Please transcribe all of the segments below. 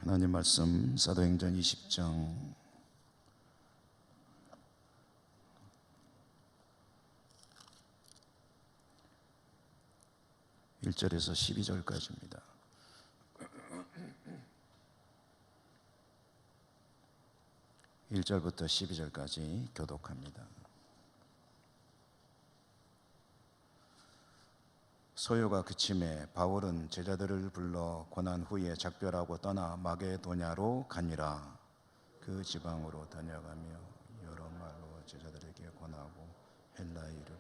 하나님 말씀 사도행전 20장 1절에서 12절까지입니다. 1절부터 12절까지 교독합니다. 소요가 그침에 바울은 제자들을 불러 고난 후에 작별하고 떠나 마게도냐로 가니라. 그 지방으로 다녀가며 여러 말로 제자들에게 권하고 헬라에 이르러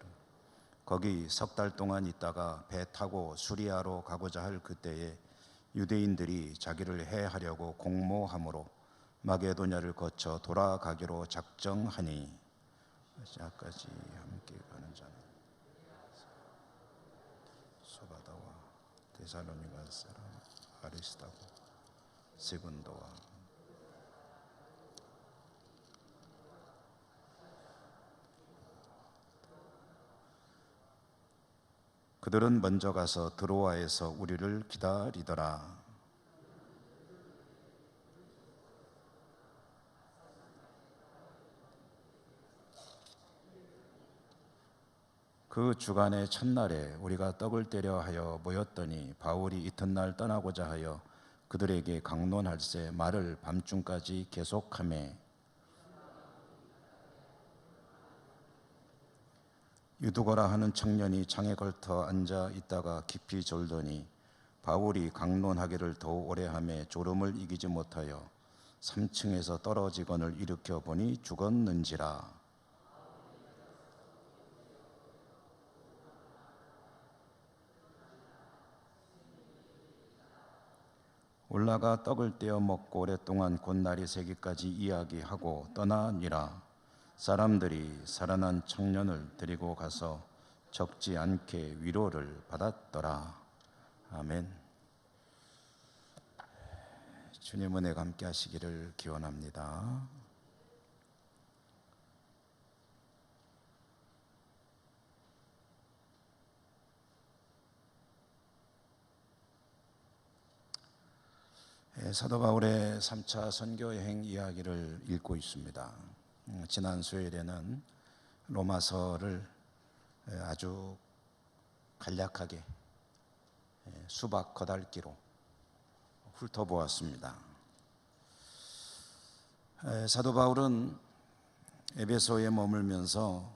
거기 석 달 동안 있다가 배 타고 수리아로 가고자 할 그때에 유대인들이 자기를 해하려고 공모함으로 마게도냐를 거쳐 돌아가기로 작정하니 아시아까지 함께 가는 자는 소바다와 데살로니가 사람 아리스타고 세군도와 그들은 먼저 가서 드로아에서 우리를 기다리더라. 그 주간의 첫날에 우리가 떡을 떼려 하여 모였더니 바울이 이튿날 떠나고자 하여 그들에게 강론할세 말을 밤중까지 계속하매 유두거라 하는 청년이 창에 걸터 앉아 있다가 깊이 졸더니 바울이 강론하기를 더욱 오래 하매 졸음을 이기지 못하여 3층에서 떨어지거늘 일으켜 보니 죽었는지라. 올라가 떡을 떼어 먹고 오랫동안 곧날이 새기까지 이야기하고 떠나니라. 사람들이 살아난 청년을 데리고 가서 적지 않게 위로를 받았더라. 아멘. 주님 은혜가 함께 하시기를 기원합니다. 사도 바울의 3차 선교여행 이야기를 읽고 있습니다. 지난 수요일에는 로마서를 아주 간략하게 수박 거달기로 훑어보았습니다. 사도 바울은 에베소에 머물면서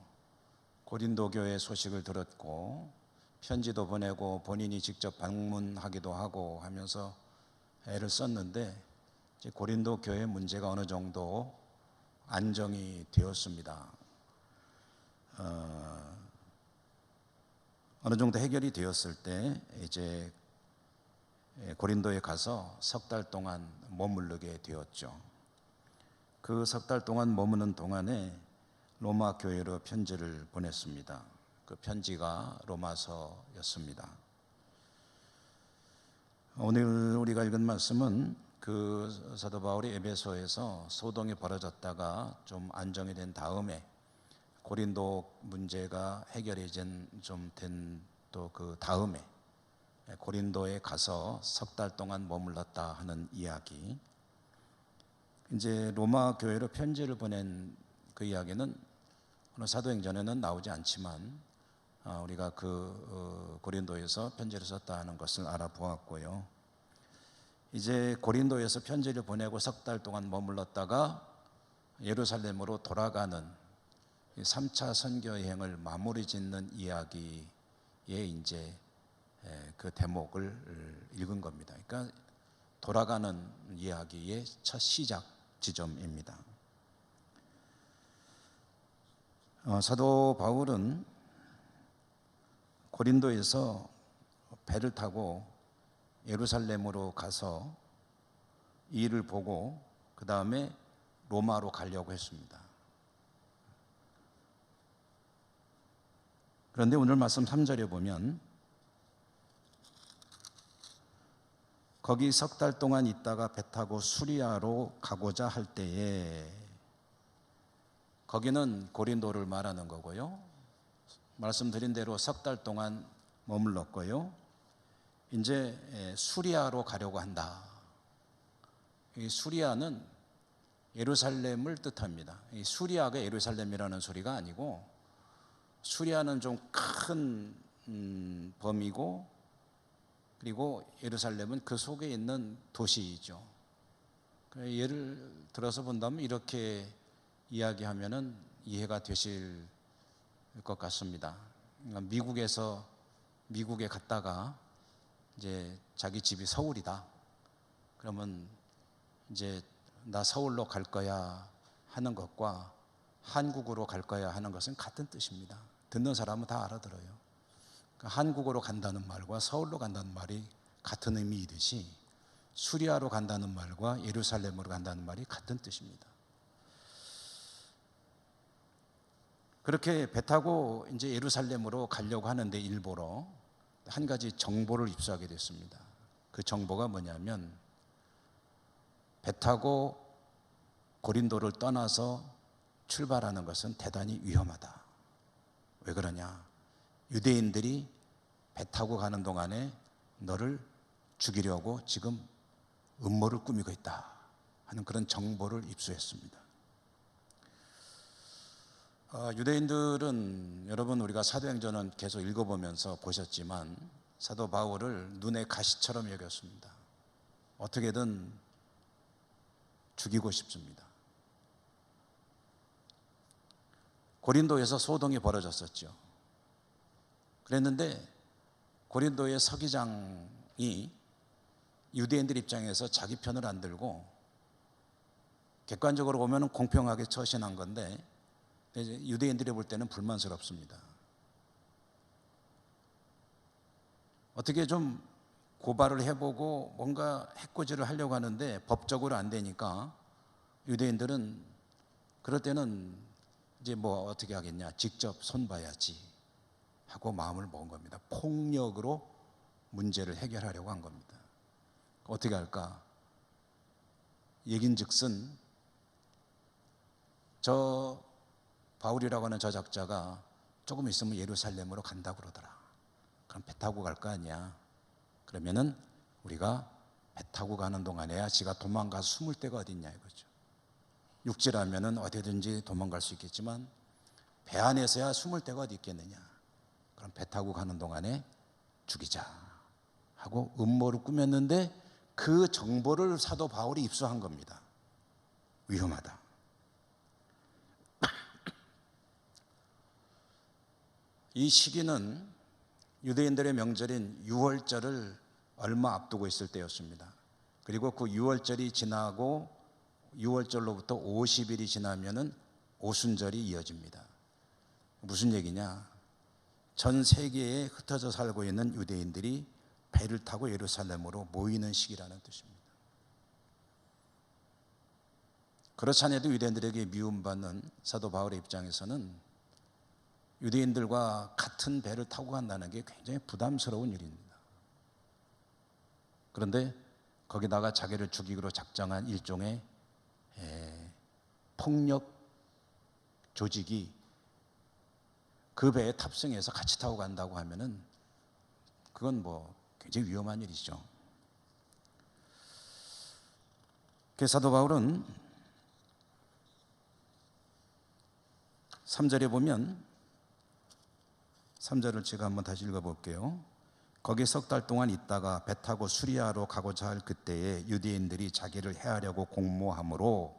고린도 교회 소식을 들었고 편지도 보내고 본인이 직접 방문하기도 하고 하면서 애를 썼는데 이제 고린도 교회 문제가 어느 정도 안정이 되었습니다. 어느 정도 해결이 되었을 때 이제 고린도에 가서 석 달 동안 머무르게 되었죠. 그 석 달 동안 머무는 동안에 로마 교회로 편지를 보냈습니다. 그 편지가 로마서였습니다. 오늘 우리가 읽은 말씀은 그 사도 바울이 에베소에서 소동이 벌어졌다가 좀 안정이 된 다음에 고린도 문제가 해결이 좀 된 또 그 다음에 고린도에 가서 석 달 동안 머물렀다 하는 이야기. 이제 로마 교회로 편지를 보낸 그 이야기는 오늘 사도행전에는 나오지 않지만 우리가 그 고린도에서 편지를 썼다 하는 것을 알아보았고요. 이제 고린도에서 편지를 보내고 석 달 동안 머물렀다가 예루살렘으로 돌아가는 3차 선교 여행을 마무리 짓는 이야기에 이제 그 대목을 읽은 겁니다. 그러니까 돌아가는 이야기의 첫 시작 지점입니다. 사도 바울은 고린도에서 배를 타고 예루살렘으로 가서 이 일을 보고 그 다음에 로마로 가려고 했습니다. 그런데 오늘 말씀 3절에 보면 거기 석 달 동안 있다가 배 타고 수리아로 가고자 할 때에, 거기는 고린도를 말하는 거고요. 말씀드린 대로 석 달 동안 머물렀고요. 이제 수리아로 가려고 한다. 이 수리아는 예루살렘을 뜻합니다. 이 수리아가 예루살렘이라는 소리가 아니고, 수리아는 좀 큰 범위고, 그리고 예루살렘은 그 속에 있는 도시이죠. 예를 들어서 본다면 이렇게 이야기하면은 이해가 되실 것 같습니다. 미국에 갔다가 이제 자기 집이 서울이다. 그러면 이제 나 서울로 갈 거야 하는 것과 한국으로 갈 거야 하는 것은 같은 뜻입니다. 듣는 사람은 다 알아들어요. 그러니까 한국으로 간다는 말과 서울로 간다는 말이 같은 의미이듯이 수리아로 간다는 말과 예루살렘으로 간다는 말이 같은 뜻입니다. 그렇게 배 타고 이제 예루살렘으로 가려고 하는데 일보러 한 가지 정보를 입수하게 됐습니다. 그 정보가 뭐냐면, 배 타고 고린도를 떠나서 출발하는 것은 대단히 위험하다. 왜 그러냐? 유대인들이 배 타고 가는 동안에 너를 죽이려고 지금 음모를 꾸미고 있다 하는 그런 정보를 입수했습니다. 유대인들은, 여러분 우리가 사도행전은 계속 읽어보면서 보셨지만 사도 바울을 눈의 가시처럼 여겼습니다. 어떻게든 죽이고 싶습니다. 고린도에서 소동이 벌어졌었죠. 그랬는데 고린도의 서기장이 유대인들 입장에서 자기 편을 안 들고, 객관적으로 보면 공평하게 처신한 건데 유대인들이 볼 때는 불만스럽습니다. 어떻게 좀 고발을 해보고 뭔가 해코지를 하려고 하는데 법적으로 안 되니까 유대인들은 그럴 때는 이제 뭐 어떻게 하겠냐, 직접 손봐야지 하고 마음을 먹은 겁니다. 폭력으로 문제를 해결하려고 한 겁니다. 어떻게 할까? 얘긴즉슨 저 바울이라고 하는 저 작자가 조금 있으면 예루살렘으로 간다고 그러더라. 그럼 배 타고 갈 거 아니야. 그러면은 우리가 배 타고 가는 동안에야 지가 도망가서 숨을 데가 어딨냐 이거죠. 육지라면은 어디든지 도망갈 수 있겠지만 배 안에서야 숨을 데가 어디 있겠느냐. 그럼 배 타고 가는 동안에 죽이자 하고 음모를 꾸몄는데, 그 정보를 사도 바울이 입수한 겁니다. 위험하다. 이 시기는 유대인들의 명절인 유월절을 얼마 앞두고 있을 때였습니다. 그리고 그 유월절이 지나고 유월절로부터 50일이 지나면은 오순절이 이어집니다. 무슨 얘기냐? 전 세계에 흩어져 살고 있는 유대인들이 배를 타고 예루살렘으로 모이는 시기라는 뜻입니다. 그렇지 않아도 유대인들에게 미움받는 사도 바울의 입장에서는 유대인들과 같은 배를 타고 간다는 게 굉장히 부담스러운 일입니다. 그런데 거기다가 자기를 죽이기로 작정한 일종의 폭력 조직이 그 배에 탑승해서 같이 타고 간다고 하면은 그건 뭐 굉장히 위험한 일이죠. 그래서 사도 바울은 3절에 보면, 3절을 제가 한번 다시 읽어볼게요. 거기 석 달 동안 있다가 배 타고 수리아로 가고자 할 그때에 유대인들이 자기를 해하려고 공모함으로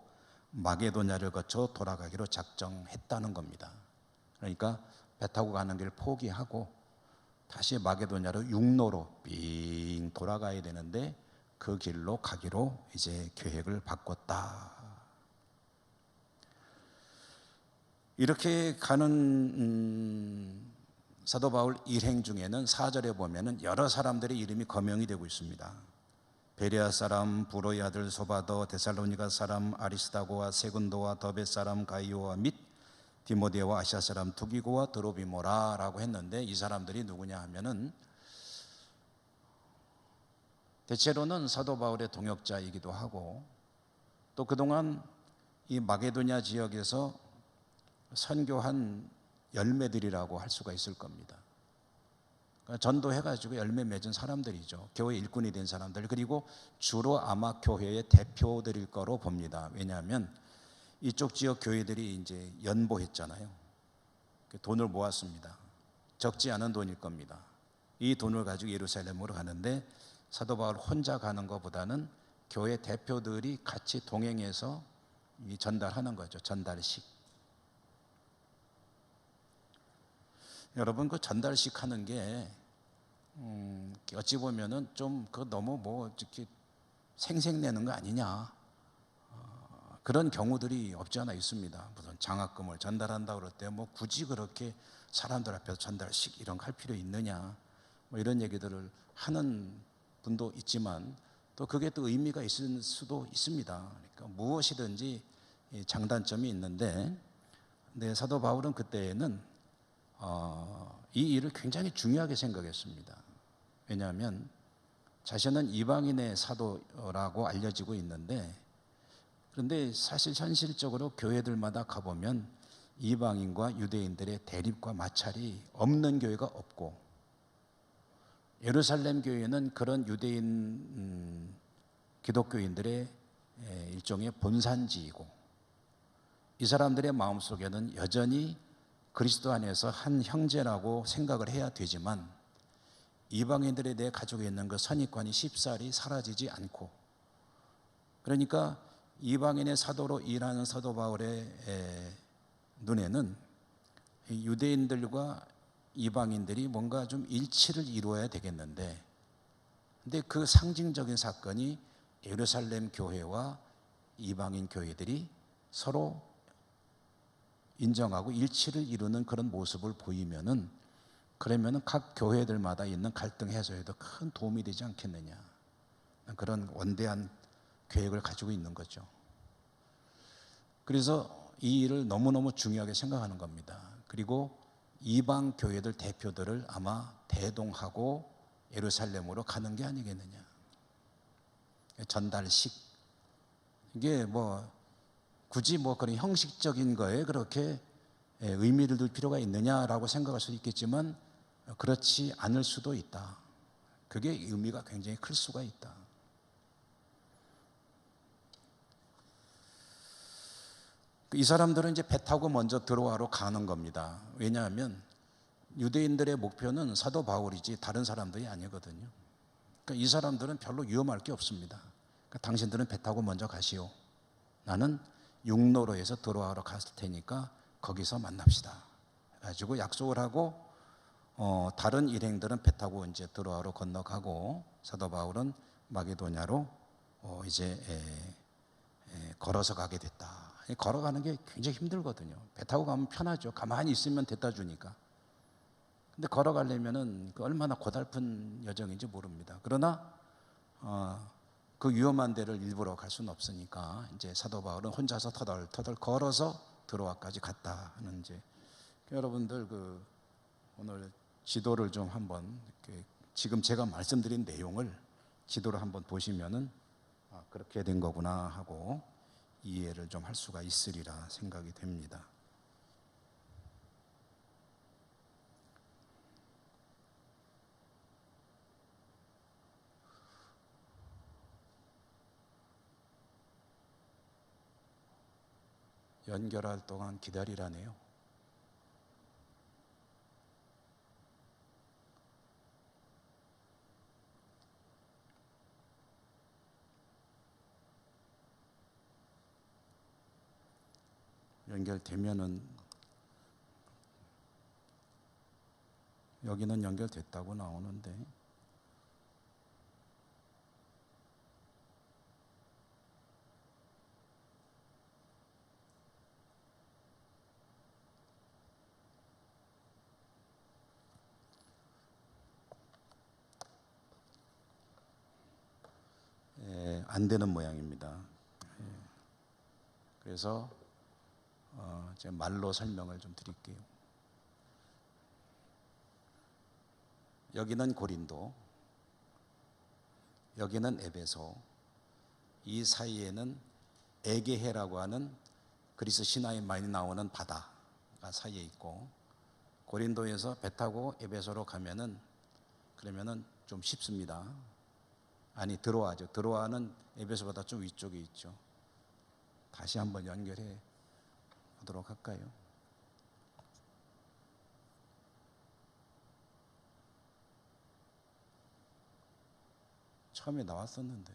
마게도냐를 거쳐 돌아가기로 작정했다는 겁니다. 그러니까 배 타고 가는 길 포기하고 다시 마게도냐로 육로로 빙 돌아가야 되는데 그 길로 가기로 이제 계획을 바꿨다. 이렇게 가는 사도 바울 일행 중에는 4절에 보면은 여러 사람들의 이름이 거명이 되고 있습니다. 베레아 사람 부로의 아들 소바도, 데살로니가 사람 아리스다고와 세군도와 더베 사람 가이오와 및 디모데와 아시아 사람 투기고와 드로비모라라고 했는데, 이 사람들이 누구냐 하면은 대체로는 사도 바울의 동역자이기도 하고, 또 그동안 이 마게도냐 지역에서 선교한 열매들이라고 할 수가 있을 겁니다. 그러니까 전도해가지고 열매 맺은 사람들이죠. 교회 일꾼이 된 사람들. 그리고 주로 아마 교회의 대표들일 거로 봅니다. 왜냐하면 이쪽 지역 교회들이 이제 연보했잖아요. 돈을 모았습니다. 적지 않은 돈일 겁니다. 이 돈을 가지고 예루살렘으로 가는데 사도 바울 혼자 가는 것보다는 교회 대표들이 같이 동행해서 전달하는 거죠. 전달식. 여러분, 그 전달식 하는 게 어찌 보면은 좀 그 너무 뭐 이렇게 생색내는 거 아니냐, 그런 경우들이 없지 않아 있습니다. 무슨 장학금을 전달한다 그럴 때 뭐 굳이 그렇게 사람들 앞에서 전달식 이런 거 할 필요 있느냐, 뭐 이런 얘기들을 하는 분도 있지만 또 그게 또 의미가 있을 수도 있습니다. 그러니까 무엇이든지 장단점이 있는데, 근데 사도 바울은 그때에는 이 일을 굉장히 중요하게 생각했습니다. 왜냐하면 자신은 이방인의 사도라고 알려지고 있는데, 그런데 사실 현실적으로 교회들마다 가보면 이방인과 유대인들의 대립과 마찰이 없는 교회가 없고, 예루살렘 교회는 그런 유대인 기독교인들의 일종의 본산지이고, 이 사람들의 마음속에는 여전히 그리스도 안에서 한 형제라고 생각을 해야 되지만 이방인들에 대해 가지고 있는 그 선입관이 쉽사리 사라지지 않고, 그러니까 이방인의 사도로 일하는 사도 바울의 눈에는 유대인들과 이방인들이 뭔가 좀 일치를 이루어야 되겠는데, 근데 그 상징적인 사건이 예루살렘 교회와 이방인 교회들이 서로 인정하고 일치를 이루는 그런 모습을 보이면은, 그러면은 각 교회들마다 있는 갈등 해소에도 큰 도움이 되지 않겠느냐, 그런 원대한 계획을 가지고 있는 거죠. 그래서 이 일을 너무너무 중요하게 생각하는 겁니다. 그리고 이방 교회들 대표들을 아마 대동하고 예루살렘으로 가는 게 아니겠느냐. 전달식, 이게 뭐 굳이 뭐 그런 형식적인 거에 그렇게 의미를 둘 필요가 있느냐라고 생각할 수도 있겠지만 그렇지 않을 수도 있다. 그게 의미가 굉장히 클 수가 있다. 이 사람들은 이제 배 타고 먼저 들어와로 가는 겁니다. 왜냐하면 유대인들의 목표는 사도 바울이지 다른 사람들이 아니거든요. 그러니까 이 사람들은 별로 위험할 게 없습니다. 그러니까 당신들은 배 타고 먼저 가시오. 나는 육로로에서 들어와로 갔을 테니까 거기서 만납시다. 가지고 약속을 하고 다른 일행들은 배 타고 이제 들어와로 건너가고, 사도 바울은 마게도냐로 이제 걸어서 가게 됐다. 걸어가는 게 굉장히 힘들거든요. 배 타고 가면 편하죠. 가만히 있으면 데려다 주니까. 근데 걸어가려면은 얼마나 고달픈 여정인지 모릅니다. 그러나 그 위험한 데를 일부러 갈 수는 없으니까 이제 사도 바울은 혼자서 터덜터덜 걸어서 들어와까지 갔다 하는, 이제 여러분들 오늘 지도를 좀 한번 지금 제가 말씀드린 내용을 지도를 한번 보시면은 그렇게 된 거구나 하고 이해를 좀 할 수가 있으리라 생각이 됩니다. 연결할 동안 기다리라네요. 연결되면은, 여기는 연결됐다고 나오는데 안 되는 모양입니다. 그래서 제가 말로 설명을 좀 드릴게요. 여기는 고린도, 여기는 에베소, 이 사이에는 에게해라고 하는 그리스 신화에 많이 나오는 바다가 사이에 있고, 고린도에서 배 타고 에베소로 가면은 그러면은 좀 쉽습니다. 아니, 드로아죠. 드로아는 에베소보다 좀 위쪽에 있죠. 다시 한번 연결해 보도록 할까요? 처음에 나왔었는데.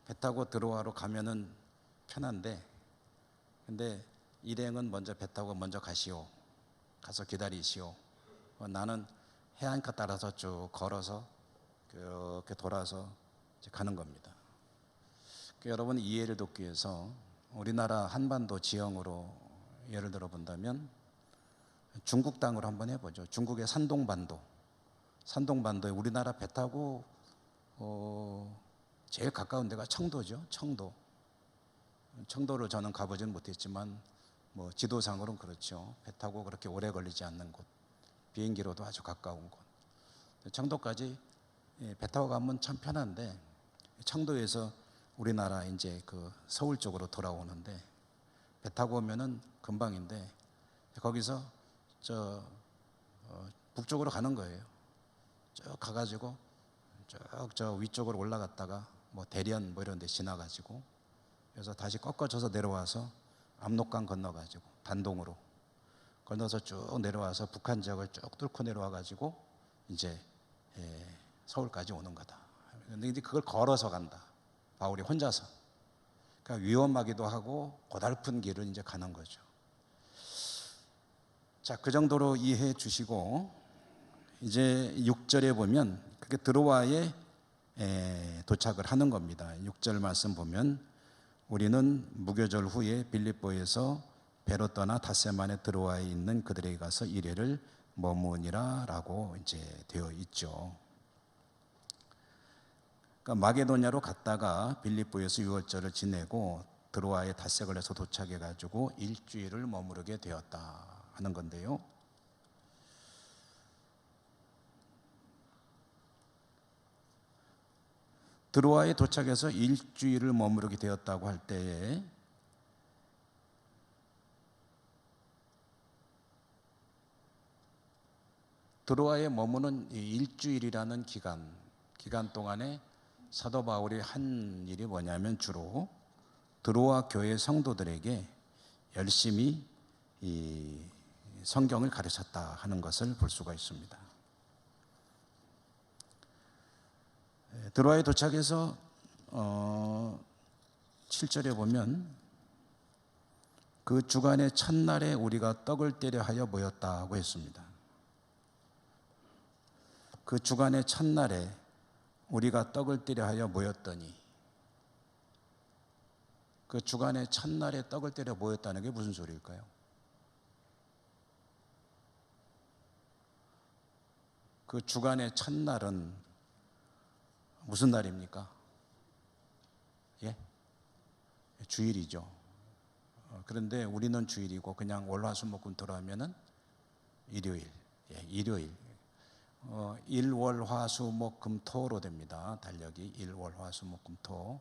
배 타고 드로아로 가면은 편한데, 근데 일행은 먼저 배 타고 먼저 가시오. 가서 기다리시오. 나는 해안가 따라서 쭉 걸어서 이렇게 돌아서 이제 가는 겁니다. 여러분 이해를 돕기 위해서 우리나라 한반도 지형으로 예를 들어 본다면 중국 땅으로 한번 해보죠. 중국의 산동반도에 우리나라 배 타고 제일 가까운 데가 청도죠. 청도를 저는 가보지는 못했지만 뭐 지도상으로는 그렇죠. 배 타고 그렇게 오래 걸리지 않는 곳, 비행기로도 아주 가까운 곳. 청도까지 배 타고 가면 참 편한데, 청도에서 우리나라 이제 그 서울 쪽으로 돌아오는데 배 타고 오면은 금방인데, 거기서 북쪽으로 가는 거예요. 쭉 가가지고 쭉 위쪽으로 올라갔다가 뭐 대련 뭐 이런 데 지나가지고, 그래서 다시 꺾어져서 내려와서 압록강 건너가지고 단동으로 건너서 쭉 내려와서 북한 지역을 쭉 뚫고 내려와가지고 이제 서울까지 오는 거다. 근데 이제 그걸 걸어서 간다. 바울이 혼자서. 그러니까 위험하기도 하고 고달픈 길을 이제 가는 거죠. 자, 그 정도로 이해해 주시고, 이제 6절에 보면 그게 드로아에 도착을 하는 겁니다. 6절 말씀 보면 우리는 무교절 후에 빌립보에서 배로 떠나 닷새만에 드로아에 있는 그들에게 가서 이래를 머무니라 라고 이제 되어 있죠. 그러니까 마게도냐로 갔다가 빌립보에서 6월절을 지내고 드로아에 닷새 걸려서 도착해 가지고 일주일을 머무르게 되었다 하는 건데요. 드로아에 도착해서 일주일을 머무르게 되었다고 할 때에 드로아에 머무는 일주일이라는 기간 동안에 사도 바울이 한 일이 뭐냐면 주로 드로아 교회 성도들에게 열심히 이 성경을 가르쳤다 하는 것을 볼 수가 있습니다. 드로아에 도착해서 7절에 보면 그 주간의 첫날에 우리가 떡을 떼려 하여 모였다고 했습니다. 그 주간의 첫날에 우리가 떡을 떼려 하여 모였더니, 그 주간의 첫날에 떡을 떼려 모였다는 게 무슨 소리일까요? 그 주간의 첫날은 무슨 날입니까? 예? 주일이죠. 그런데 우리는 주일이고 그냥 월화수목금 들어가면은 일요일. 예, 일요일. 일월화수목금토로 됩니다. 달력이 일월화수목금토.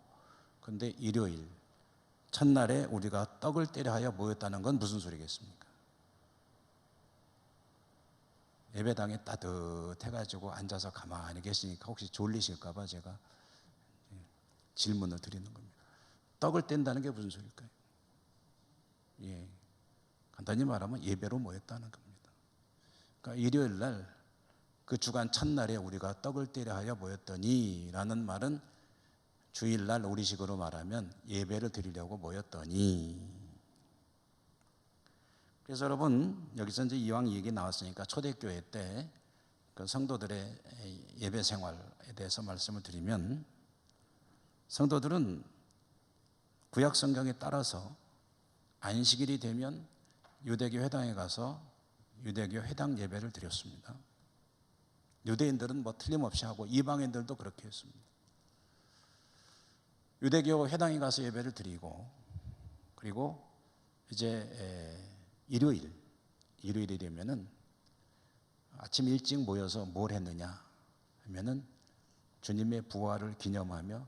근데 일요일 첫날에 우리가 떡을 떼려 하여 모였다는 건 무슨 소리겠습니까? 예배당에 따뜻해가지고 앉아서 가만히 계시니까 혹시 졸리실까봐 제가 질문을 드리는 겁니다. 떡을 뗀다는 게 무슨 소리일까요? 예, 간단히 말하면 예배로 모였다는 겁니다. 그러니까 일요일 날 그 주간 첫날에 우리가 떡을 떼려 하여 모였더니 라는 말은 주일날 우리식으로 말하면 예배를 드리려고 모였더니. 그래서 여러분 여기서 이제 이왕 얘기 나왔으니까 초대교회 때 그 성도들의 예배 생활에 대해서 말씀을 드리면, 성도들은 구약 성경에 따라서 안식일이 되면 유대교 회당에 가서 유대교 회당 예배를 드렸습니다. 유대인들은 뭐 틀림없이 하고 이방인들도 그렇게 했습니다. 유대교 회당에 가서 예배를 드리고, 그리고 이제 일요일이 되면은 아침 일찍 모여서 뭘 했느냐 하면은 주님의 부활을 기념하며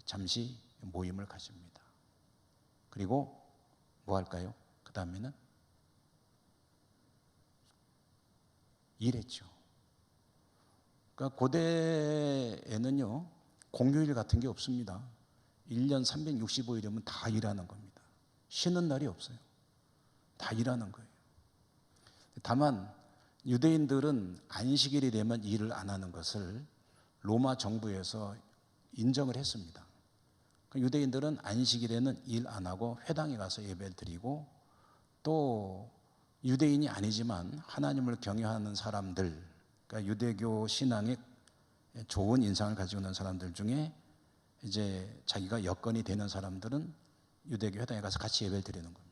잠시 모임을 가집니다. 그리고 뭐 할까요? 그 다음에는 일했죠. 그러니까 고대에는요, 공휴일 같은 게 없습니다. 1년 365일이면 다 일하는 겁니다. 쉬는 날이 없어요. 다 일하는 거예요. 다만 유대인들은 안식일이 되면 일을 안 하는 것을 로마 정부에서 인정을 했습니다. 유대인들은 안식일에는 일 안 하고 회당에 가서 예배를 드리고, 또 유대인이 아니지만 하나님을 경외하는 사람들, 그러니까 유대교 신앙에 좋은 인상을 가지고 있는 사람들 중에 이제 자기가 여건이 되는 사람들은 유대교 회당에 가서 같이 예배를 드리는 겁니다.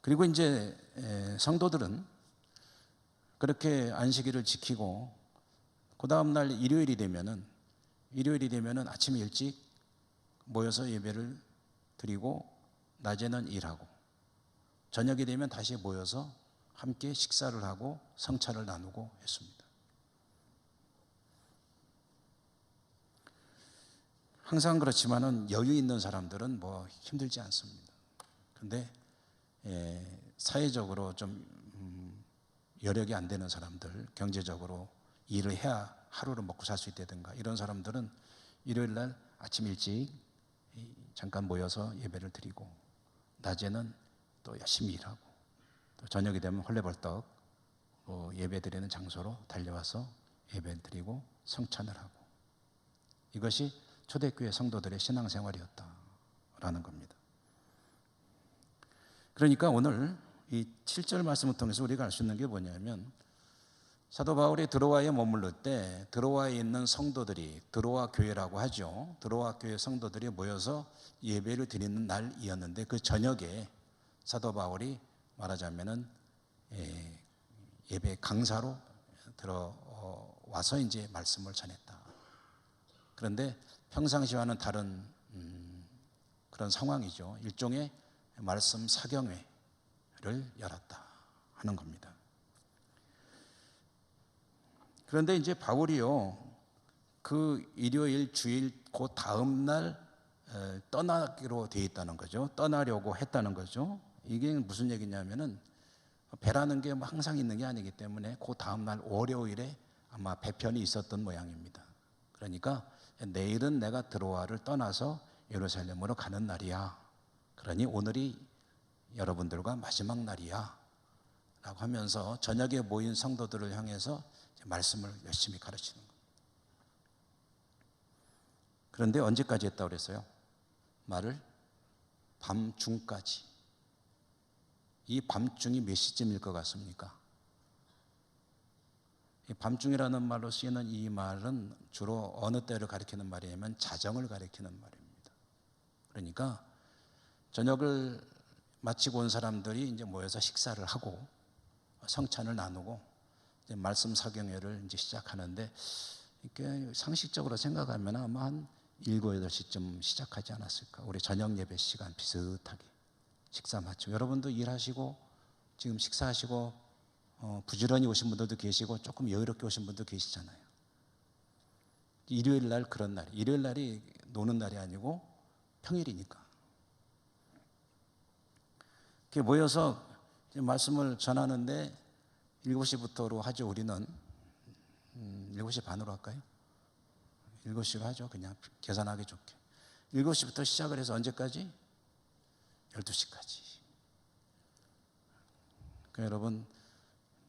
그리고 이제 성도들은 그렇게 안식일을 지키고, 그 다음날 일요일이 되면은 아침에 일찍 모여서 예배를 드리고, 낮에는 일하고, 저녁이 되면 다시 모여서 함께 식사를 하고 성찬을 나누고 했습니다. 항상 그렇지만은 여유 있는 사람들은 뭐 힘들지 않습니다. 그런데 사회적으로 좀 여력이 안 되는 사람들, 경제적으로 일을 해야 하루를 먹고 살 수 있다든가 이런 사람들은 일요일 날 아침 일찍 잠깐 모여서 예배를 드리고, 낮에는 또 열심히 일하고, 또 저녁이 되면 헐레벌떡 예배 드리는 장소로 달려와서 예배를 드리고 성찬을 하고, 이것이 초대교회 성도들의 신앙생활이었다라는 겁니다. 그러니까 오늘 이 7절 말씀을 통해서 우리가 알 수 있는 게 뭐냐면, 사도 바울이 드로아에 머물러 때 드로아에 있는 성도들이, 드로아 교회라고 하죠, 드로아 교회 성도들이 모여서 예배를 드리는 날이었는데, 그 저녁에 사도 바울이 말하자면은 예배 강사로 들어와서 이제 말씀을 전했다. 그런데 평상시와는 다른 그런 상황이죠. 일종의 말씀 사경회를 열었다 하는 겁니다. 그런데 이제 바울이요, 그 일요일 주일 그 다음 날 떠나기로 돼 있다는 거죠. 떠나려고 했다는 거죠. 이게 무슨 얘기냐면은, 배라는 게 항상 있는 게 아니기 때문에 그 다음 날 월요일에 아마 배편이 있었던 모양입니다. 그러니까 내일은 내가 드로아를 떠나서 예루살렘으로 가는 날이야. 그러니 오늘이 여러분들과 마지막 날이야 라고 하면서 저녁에 모인 성도들을 향해서 말씀을 열심히 가르치는 거예요. 그런데 언제까지 했다고 그랬어요? 말을 밤중까지. 이 밤중이 몇 시쯤일 것 같습니까? 이 밤중이라는 말로 쓰이는 이 말은 주로 어느 때를 가리키는 말이냐면 자정을 가리키는 말입니다. 그러니까 저녁을 마치고 온 사람들이 이제 모여서 식사를 하고 성찬을 나누고 이제 말씀 사경회를 이제 시작하는데, 이렇게 상식적으로 생각하면 아마 한 7, 8시쯤 시작하지 않았을까. 우리 저녁 예배 시간 비슷하게 식사 마치고, 여러분도 일하시고 지금 식사하시고 부지런히 오신 분들도 계시고 조금 여유롭게 오신 분도 계시잖아요. 일요일 날 그런 날, 일요일 날이 노는 날이 아니고 평일이니까 이렇게 모여서 말씀을 전하는데 7시부터로 하죠. 우리는 7시 반으로 할까요? 7시로 하죠. 그냥 계산하기 좋게 7시부터 시작을 해서 언제까지? 12시까지. 그러니까 여러분,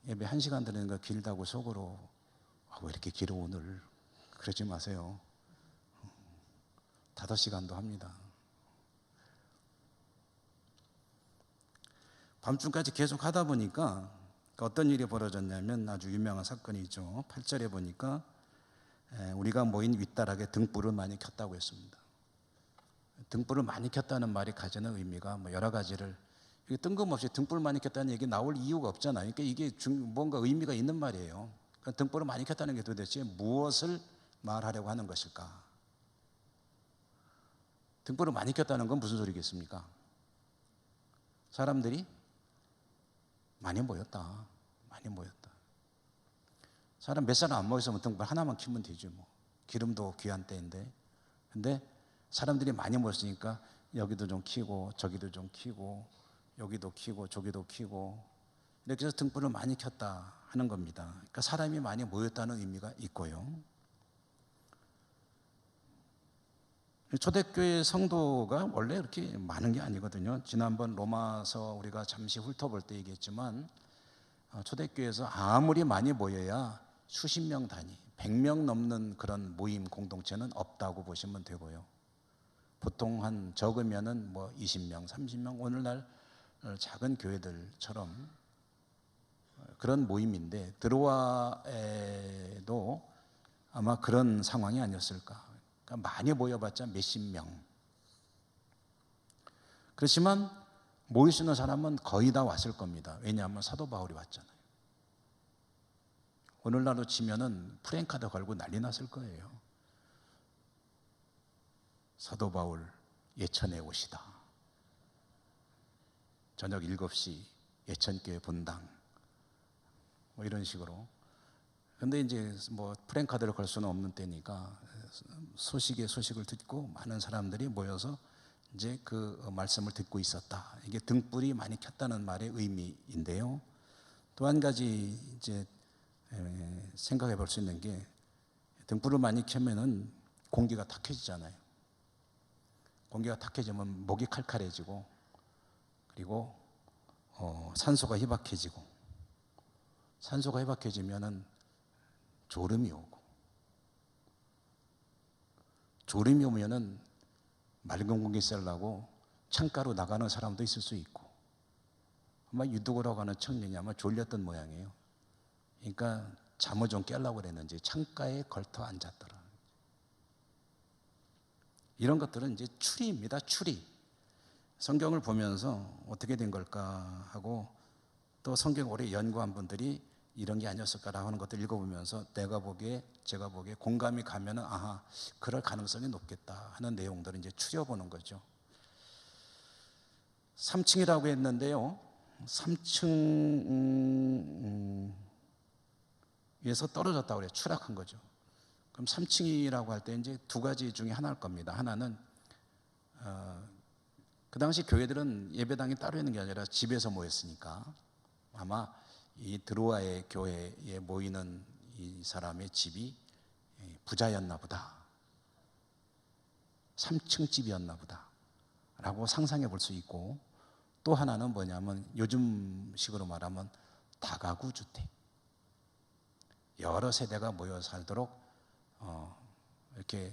예배 1시간 드리는 거 길다고 속으로 왜 이렇게 길어 오늘, 그러지 마세요. 5시간도 합니다. 밤중까지 계속 하다 보니까 어떤 일이 벌어졌냐면, 아주 유명한 사건이 있죠. 8절에 보니까 우리가 모인 윗다락에 등불을 많이 켰다고 했습니다. 등불을 많이 켰다는 말이 가지는 의미가 여러 가지를, 이게 뜬금없이 등불을 많이 켰다는 얘기 나올 이유가 없잖아요. 그러니까 이게 뭔가 의미가 있는 말이에요. 그러니까 등불을 많이 켰다는 게 도대체 무엇을 말하려고 하는 것일까? 등불을 많이 켰다는 건 무슨 소리겠습니까? 사람들이 많이 모였다. 많이 모였다. 사람 몇 사람 안 모였으면 등불 하나만 켜면 되죠 뭐. 기름도 귀한 때인데. 근데 사람들이 많이 모였으니까 여기도 좀 키고 저기도 좀 키고 여기도 키고 저기도 키고 이렇게 해서 등불을 많이 켰다 하는 겁니다. 그러니까 사람이 많이 모였다는 의미가 있고요. 초대교회 성도가 원래 이렇게 많은 게 아니거든요. 지난번 로마서 우리가 잠시 훑어볼 때 얘기했지만 초대교회에서 아무리 많이 모여야 수십 명 단위, 100명 넘는 그런 모임 공동체는 없다고 보시면 되고요. 보통 한 적으면은 뭐 20명, 30명, 오늘날 작은 교회들처럼 그런 모임인데 드로아에도 아마 그런 상황이 아니었을까. 그러니까 많이 모여봤자 몇십 명. 그렇지만 모일 수 있는 사람은 거의 다 왔을 겁니다. 왜냐하면 사도 바울이 왔잖아요. 오늘날로 치면은 프랜카드 걸고 난리 났을 거예요. 사도 바울 예천에 오시다. 저녁 7시 예천교회 본당. 뭐 이런 식으로. 근데 이제 뭐 프랜카드를 걸 수는 없는 때니까 소식을 듣고 많은 사람들이 모여서 이제 그 말씀을 듣고 있었다. 이게 등불이 많이 켰다는 말의 의미인데요. 또 한 가지 이제 생각해 볼 수 있는 게 등불을 많이 켜면은 공기가 탁해지잖아요. 공기가 탁해지면 목이 칼칼해지고 그리고 산소가 희박해지고 산소가 희박해지면은 졸음이 오고 졸음이 오면은 맑은 공기 쐬려고 창가로 나가는 사람도 있을 수 있고 아마 유독으로 가는 청년이 아마 졸렸던 모양이에요. 그러니까 잠을 좀 깨려고 그랬는지 창가에 걸터 앉았더라. 이런 것들은 이제 추리입니다. 추리. 성경을 보면서 어떻게 된 걸까 하고 또 성경 오래 연구한 분들이 이런 게 아니었을까라고 하는 것들 읽어보면서 제가 보기에 공감이 가면은 아하 그럴 가능성이 높겠다 하는 내용들을 이제 추려보는 거죠. 3층이라고 했는데요. 3층 위에서 떨어졌다고 그래요. 추락한 거죠. 그럼 3층이라고 할 때 이제 두 가지 중에 하나일 겁니다. 하나는 그 당시 교회들은 예배당이 따로 있는 게 아니라 집에서 모였으니까 아마 이 드로아의 교회에 모이는 이 사람의 집이 부자였나 보다. 3층 집이었나 보다. 라고 상상해 볼 수 있고 또 하나는 뭐냐면 요즘식으로 말하면 다가구 주택. 여러 세대가 모여 살도록 이렇게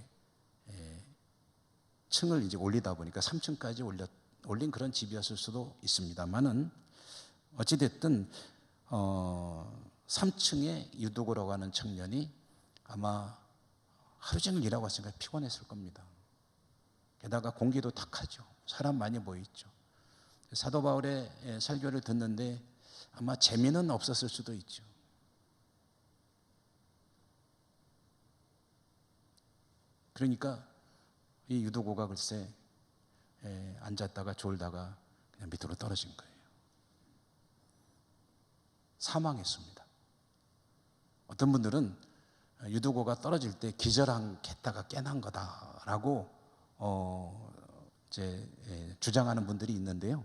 층을 이제 올리다 보니까 3층까지 올린 그런 집이었을 수도 있습니다만은 어찌됐든 3층에 유독으로 가는 청년이 아마 하루 종일 일하고 왔으니까 피곤했을 겁니다. 게다가 공기도 탁하죠. 사람 많이 모여있죠. 사도 바울의 설교를 듣는데 아마 재미는 없었을 수도 있죠. 그러니까 이 유도고가 글쎄 앉았다가 졸다가 그냥 밑으로 떨어진 거예요. 사망했습니다. 어떤 분들은 유도고가 떨어질 때 기절했다가 깨난 거다라고 주장하는 분들이 있는데요.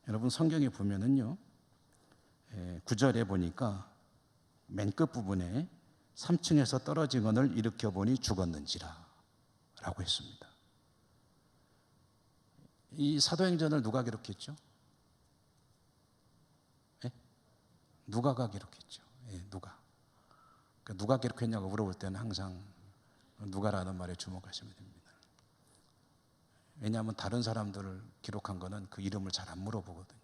여러분 성경에 보면은요, 9절에 보니까 맨 끝 부분에 3층에서 떨어진 것을 일으켜 보니 죽었는지라 라고 했습니다. 이 사도행전을 누가 기록했죠? 누가가 기록했죠. 누가. 그러니까 누가 기록했냐고 물어볼 때는 항상 누가라는 말에 주목하시면 됩니다. 왜냐하면 다른 사람들을 기록한 거는 그 이름을 잘 안 물어보거든요.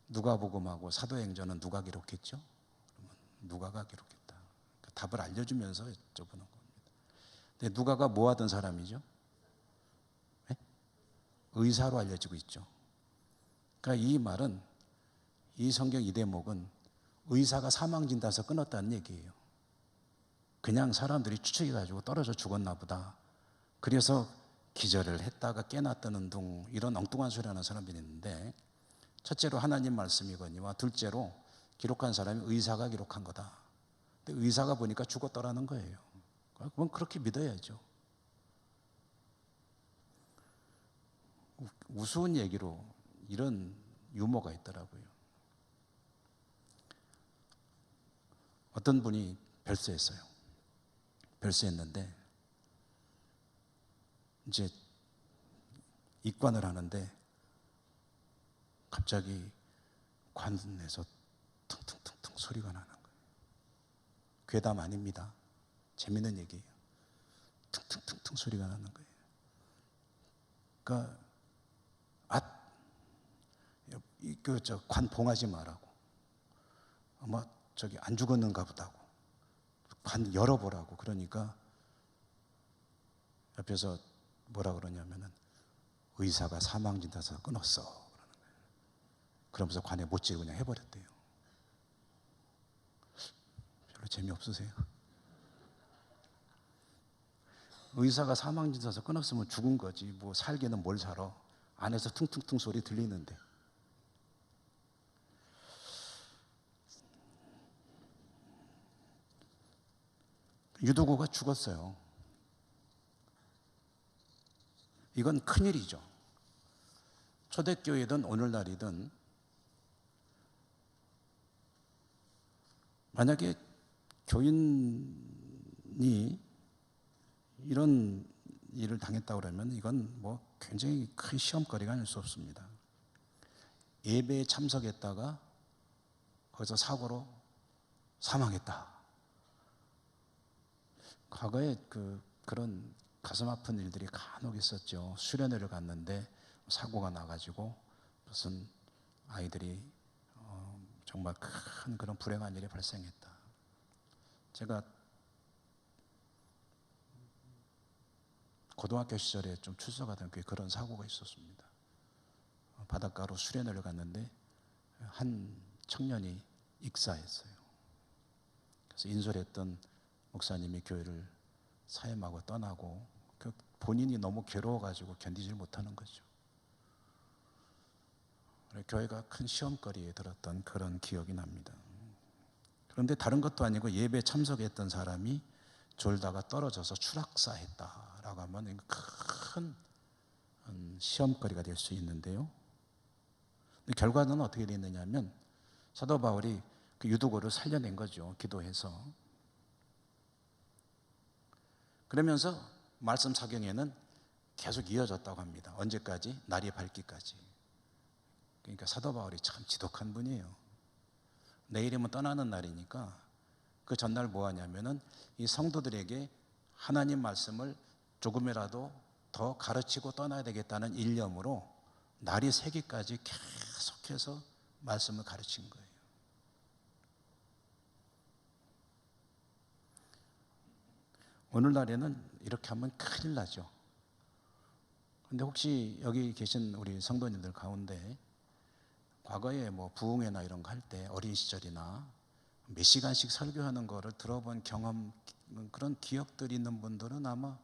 누가복음하고 사도행전은 누가 기록했죠? 그러면 누가가 기록했다. 그 답을 알려주면서 여쭤보는 겁니다. 근데 누가가 뭐 하던 사람이죠? 의사로 알려지고 있죠. 그러니까 이 말은 이 성경 이 대목은 의사가 사망진단서 끊었다는 얘기예요. 그냥 사람들이 추측해가지고 떨어져 죽었나 보다. 그래서 기절을 했다가 깨났다는 둥 이런 엉뚱한 소리 하는 사람들이 있는데 첫째로 하나님 말씀이거니와 둘째로 기록한 사람이 의사가 기록한 거다. 근데 의사가 보니까 죽었더라는 거예요. 그건 그렇게 믿어야죠. 우스운 얘기로 이런 유머가 있더라고요. 어떤 분이 별세했어요. 별세했는데 이제 입관을 하는데 갑자기 관에서 퉁퉁퉁퉁 소리가 나는 거예요. 괴담 아닙니다. 재밌는 얘기예요. 퉁퉁퉁퉁 소리가 나는 거예요. 그러니까 관 봉하지 말라고. 아마 저기 안 죽었는가 보다고. 관 열어보라고. 그러니까 옆에서 뭐라 그러냐면은 의사가 사망진단서 끊었어. 그러는 거예요. 그러면서 관에 못 지르고 그냥 해버렸대요. 별로 재미없으세요? 의사가 사망진단서 끊었으면 죽은 거지. 뭐 살기는 뭘 살아. 안에서 퉁퉁퉁 소리 들리는데. 유도구가 죽었어요. 이건 큰일이죠. 초대교회든 오늘날이든 만약에 교인이 이런 일을 당했다고 그러면 이건 뭐 굉장히 큰 시험거리가 아닐 수 없습니다. 예배에 참석했다가 거기서 사고로 사망했다. 과거에 그런 가슴 아픈 일들이 간혹 있었죠. 수련회를 갔는데 사고가 나가지고 무슨 아이들이 정말 큰 그런 불행한 일이 발생했다. 제가 고등학교 시절에 좀 출석하던 교회에 그런 사고가 있었습니다. 바닷가로 수련회를 갔는데 한 청년이 익사했어요. 그래서 인솔했던 목사님이 교회를 사임하고 떠나고 본인이 너무 괴로워가지고 견디질 못하는 거죠. 교회가 큰 시험거리에 들었던 그런 기억이 납니다. 그런데 다른 것도 아니고 예배에 참석했던 사람이 졸다가 떨어져서 추락사했다라고 하면 큰 시험거리가 될 수 있는데요. 결과는 어떻게 됐느냐 하면 사도 바울이 그 유두고를 살려낸 거죠. 기도해서. 그러면서 말씀 사경에는 계속 이어졌다고 합니다. 언제까지? 날이 밝기까지. 그러니까 사도 바울이 참 지독한 분이에요. 내일이면 떠나는 날이니까 그 전날 뭐 하냐면은 이 성도들에게 하나님 말씀을 조금이라도 더 가르치고 떠나야 되겠다는 일념으로 날이 새기까지 계속해서 말씀을 가르친 거예요. 오늘날에는 이렇게 하면 큰일 나죠. 근데 혹시 여기 계신 우리 성도님들 가운데 과거에 뭐 부흥회나 이런 거 할 때 어린 시절이나 몇 시간씩 설교하는 거를 들어본 경험, 그런 기억들이 있는 분들은 아마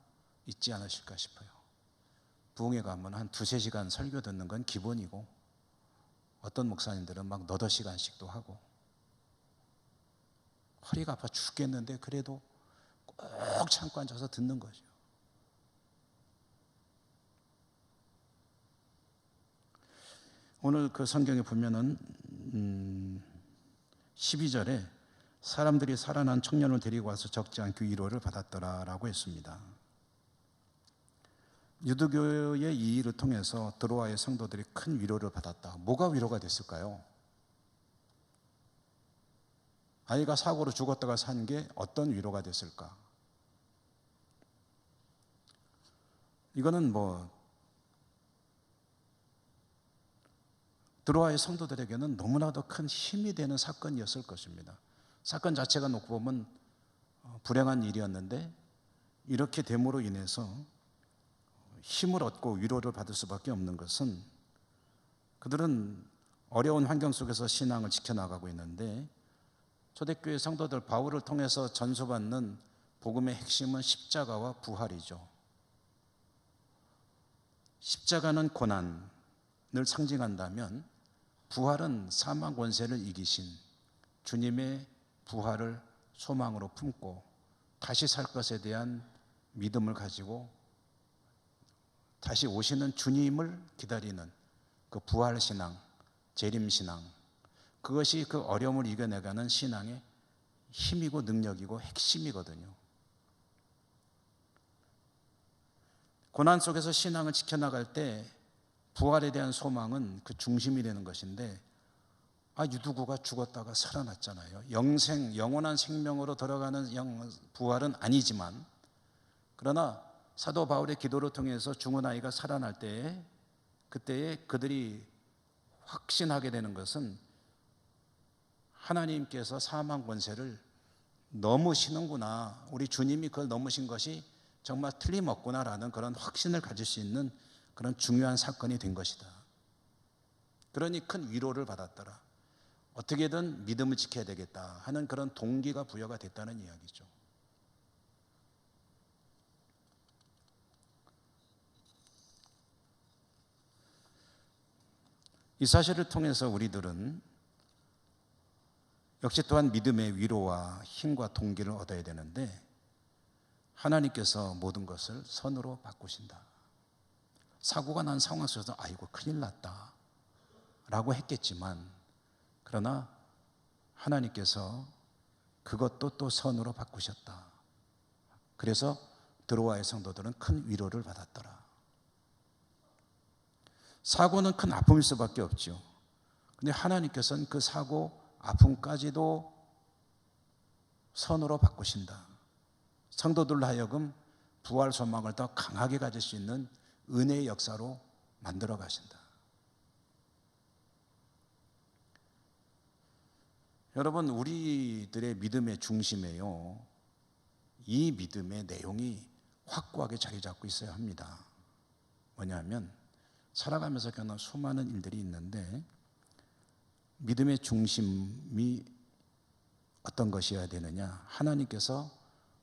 있지 않으실까 싶어요. 부흥회 가면 한 2-3시간 설교 듣는 건 기본이고 어떤 목사님들은 막 너댓 시간씩도 하고 허리가 아파 죽겠는데 그래도 꼭 참고 앉아서 듣는 거죠. 오늘 그 성경에 보면은 12절에 사람들이 살아난 청년을 데리고 와서 적지 않게 위로를 받았더라라고 했습니다. 유대교의 이 일을 통해서 드로아의 성도들이 큰 위로를 받았다. 뭐가 위로가 됐을까요? 아이가 사고로 죽었다가 산 게 어떤 위로가 됐을까? 이거는 뭐 드로아의 성도들에게는 너무나도 큰 힘이 되는 사건이었을 것입니다. 사건 자체가 놓고 보면 불행한 일이었는데 이렇게 됨으로 인해서 힘을 얻고 위로를 받을 수밖에 없는 것은 그들은 어려운 환경 속에서 신앙을 지켜나가고 있는데 초대교회 성도들 바울을 통해서 전수받는 복음의 핵심은 십자가와 부활이죠. 십자가는 고난을 상징한다면 부활은 사망 권세를 이기신 주님의 부활을 소망으로 품고 다시 살 것에 대한 믿음을 가지고 다시 오시는 주님을 기다리는 그 부활신앙, 재림신앙, 그것이 그 어려움을 이겨내가는 신앙의 힘이고 능력이고 핵심이거든요. 고난 속에서 신앙을 지켜나갈 때 부활에 대한 소망은 그 중심이 되는 것인데, 유두구가 죽었다가 살아났잖아요. 영원한 생명으로 들어가는 부활은 아니지만, 그러나 사도 바울의 기도를 통해서 죽은 아이가 살아날 때에, 그때에 그들이 확신하게 되는 것은 하나님께서 사망 권세를 넘으시는구나, 우리 주님이 그걸 넘으신 것이 정말 틀림없구나라는 그런 확신을 가질 수 있는 그런 중요한 사건이 된 것이다. 그러니 큰 위로를 받았더라. 어떻게든 믿음을 지켜야 되겠다 하는 그런 동기가 부여가 됐다는 이야기죠. 이 사실을 통해서 우리들은 역시 또한 믿음의 위로와 힘과 동기를 얻어야 되는데, 하나님께서 모든 것을 선으로 바꾸신다. 사고가 난 상황 속에서 아이고 큰일 났다 라고 했겠지만, 그러나 하나님께서 그것도 또 선으로 바꾸셨다. 그래서 드로아의 성도들은 큰 위로를 받았더라. 사고는 큰 아픔일 수밖에 없죠. 근데 하나님께서는 그 사고, 아픔까지도 선으로 바꾸신다. 성도들로 하여금 부활 소망을 더 강하게 가질 수 있는 은혜의 역사로 만들어 가신다. 여러분, 우리들의 믿음의 중심에요, 이 믿음의 내용이 확고하게 자리 잡고 있어야 합니다. 뭐냐면, 살아가면서 겪는 수많은 일들이 있는데, 믿음의 중심이 어떤 것이어야 되느냐? 하나님께서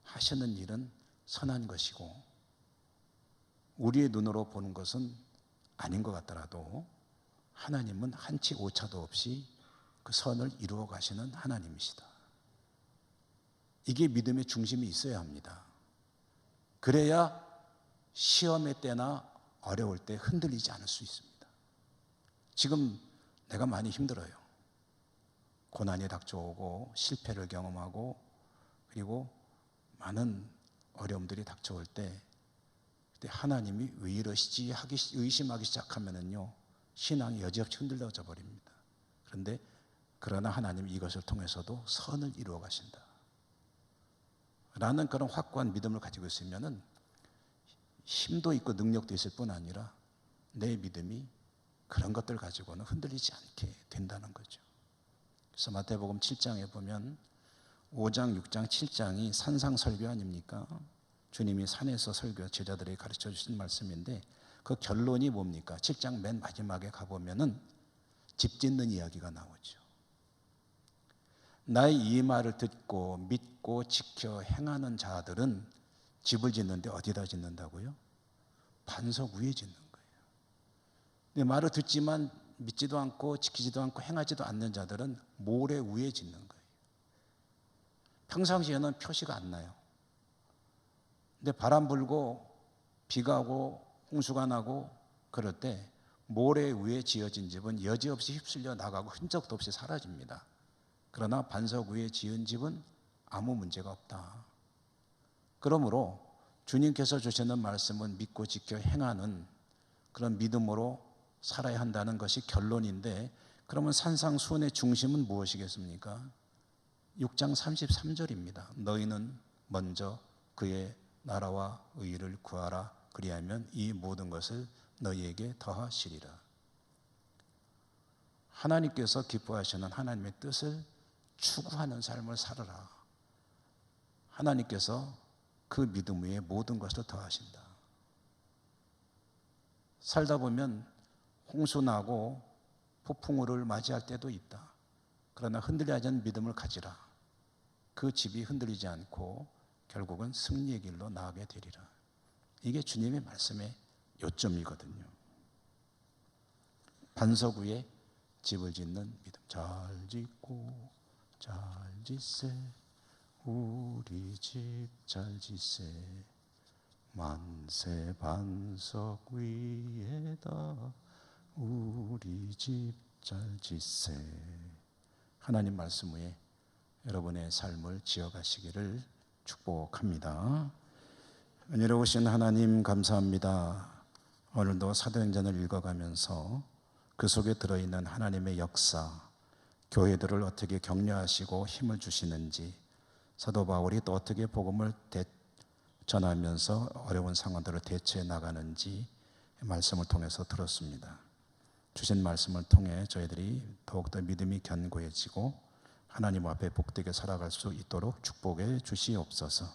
하시는 일은 선한 것이고, 우리의 눈으로 보는 것은 아닌 것 같더라도 하나님은 한치 오차도 없이 그 선을 이루어 가시는 하나님이시다. 이게 믿음의 중심이 있어야 합니다. 그래야 시험의 때나 어려울 때 흔들리지 않을 수 있습니다. 지금 내가 많이 힘들어요. 고난이 닥쳐오고 실패를 경험하고, 그리고 많은 어려움들이 닥쳐올 때, 그때 하나님이 왜 이러시지 의심하기 시작하면은요, 신앙이 여지없이 흔들려져 버립니다. 그러나 하나님이 이것을 통해서도 선을 이루어 가신다 라는 그런 확고한 믿음을 가지고 있으면은 힘도 있고 능력도 있을 뿐 아니라 내 믿음이 그런 것들 가지고는 흔들리지 않게 된다는 거죠. 그래서 마태복음 7장에 보면 5장, 6장, 7장이 산상설교 아닙니까? 주님이 산에서 설교, 제자들에게 가르쳐 주신 말씀인데, 그 결론이 뭡니까? 7장 맨 마지막에 가보면은 집 짓는 이야기가 나오죠. 나의 이 말을 듣고 믿고 지켜 행하는 자들은 집을 짓는데 어디다 짓는다고요? 반석 위에 짓는 거예요. 근데 말을 듣지만 믿지도 않고 지키지도 않고 행하지도 않는 자들은 모래 위에 짓는 거예요. 평상시에는 표시가 안 나요. 근데 바람 불고 비가 오고 홍수가 나고 그럴 때 모래 위에 지어진 집은 여지없이 휩쓸려 나가고 흔적도 없이 사라집니다. 그러나 반석 위에 지은 집은 아무 문제가 없다. 그러므로 주님께서 주시는 말씀은 믿고 지켜 행하는 그런 믿음으로 살아야 한다는 것이 결론인데, 그러면 산상수훈의 중심은 무엇이겠습니까? 6장 33절입니다. 너희는 먼저 그의 나라와 의를 구하라. 그리하면 이 모든 것을 너희에게 더하시리라. 하나님께서 기뻐하시는 하나님의 뜻을 추구하는 삶을 살아라. 하나님께서 그 믿음 위에 모든 것을 더하신다. 살다 보면 홍수 나고 폭풍우를 맞이할 때도 있다. 그러나 흔들리지 않는 믿음을 가지라. 그 집이 흔들리지 않고 결국은 승리의 길로 나아가게 되리라. 이게 주님의 말씀의 요점이거든요. 반석 위에 집을 짓는 믿음. 잘 짓고 잘 짓세 우리 집 잘 지세 만세 반석 위에다 우리 집 잘 지세. 하나님 말씀 위에 여러분의 삶을 지어가시기를 축복합니다. 은혜로우신 하나님 감사합니다. 오늘도 사도행전을 읽어가면서 그 속에 들어있는 하나님의 역사, 교회들을 어떻게 격려하시고 힘을 주시는지, 사도 바울이 또 어떻게 복음을 전하면서 어려운 상황들을 대처해 나가는지 말씀을 통해서 들었습니다. 주신 말씀을 통해 저희들이 더욱더 믿음이 견고해지고 하나님 앞에 복되게 살아갈 수 있도록 축복해 주시옵소서.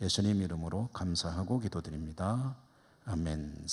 예수님 이름으로 감사하고 기도드립니다. 아멘.